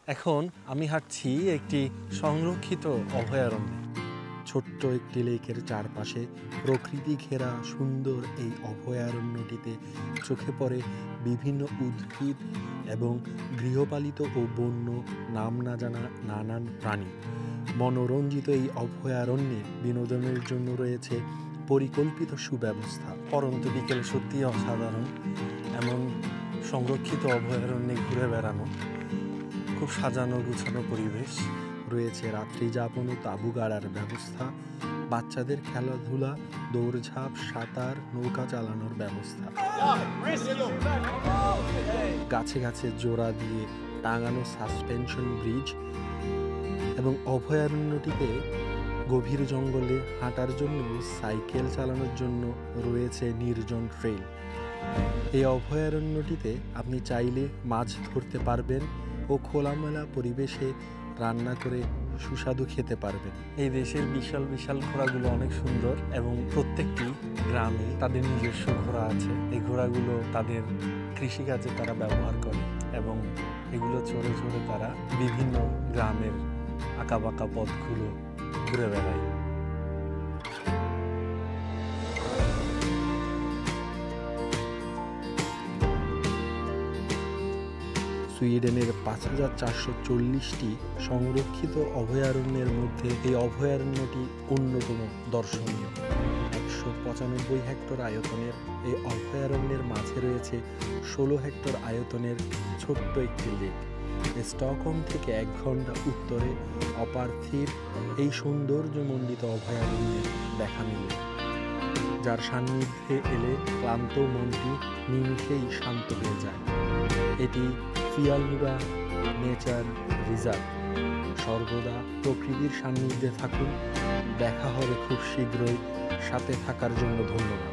এখন আমি হাঁটছি একটি সংরক্ষিত অভয়ারণ্যে। ছোট্ট একটি লেকের চারপাশে প্রকৃতি ঘেরা সুন্দর এই অভয়ারণ্যটিতে চোখে পড়ে বিভিন্ন উদ্ভিদ এবং গৃহপালিত ও বন্য নাম না জানা নানান প্রাণী। মনোরঞ্জিত এই অভয়ারণ্যে বিনোদনের জন্য রয়েছে পরিকল্পিত সুব্যবস্থা। পরন্ত বিকেল সত্যিই অসাধারণ। এমন সংরক্ষিত অভয়ারণ্যে ঘুরে বেড়ানো, খুব সাজানো গুছানো পরিবেশ, রয়েছে রাত্রি যাপন ও তাঁবু গাড়ার ব্যবস্থা, বাচ্চাদের খেলাধুলা, দৌড়ঝাঁপ, সাঁতার, নৌকা চালানোর ব্যবস্থা, গাছে গাছে জোড়া দিয়ে টাঙানো সাসপেনশন ব্রিজ এবং অভয়ারণ্যটিতে গভীর জঙ্গলে হাঁটার জন্য, সাইকেল চালানোর জন্য রয়েছে নির্জন ট্রেল। এই অভয়ারণ্যটিতে আপনি চাইলে মাছ ধরতে পারবেন ও খোলামেলা পরিবেশে রান্না করে সুস্বাদু খেতে পারবেন। এই দেশের বিশাল বিশাল ঘোড়াগুলো অনেক সুন্দর এবং প্রত্যেকটি গ্রামে তাদের নিজস্ব ঘোড়া আছে। এই ঘোড়াগুলো তাদের কৃষিকাজে তারা ব্যবহার করে এবং এগুলো চড়ে চড়ে তারা বিভিন্ন গ্রামের আঁকাবাঁকা পথগুলো ঘুরে বেড়ায়। সুইডেনের ৫,৪৪০টি সংরক্ষিত অভয়ারণ্যের মধ্যে এই অভয়ারণ্যটি অন্যতম দর্শনীয়। ১৯৫ হেক্টর আয়তনের এই অভয়ারণ্যের মাঝে রয়েছে ১৬ হেক্টর আয়তনের ছোট্ট একটি লেক। স্টকহোম থেকে ১ ঘন্টা উত্তরে অপার্থির এই সৌন্দর্যমণ্ডিত অভয়ারণ্যে দেখা মিলে, যার সান্নিধ্যে এলে ক্লান্ত মনটি নিমিষেই শান্ত হয়ে যায়। এটি ফিয়ালনুরা নেচার রিজার্ভ। সর্বদা প্রকৃতির সান্নিধ্যে থাকুন। দেখা হবে খুব শীঘ্রই। সাথে থাকার জন্য ধন্যবাদ।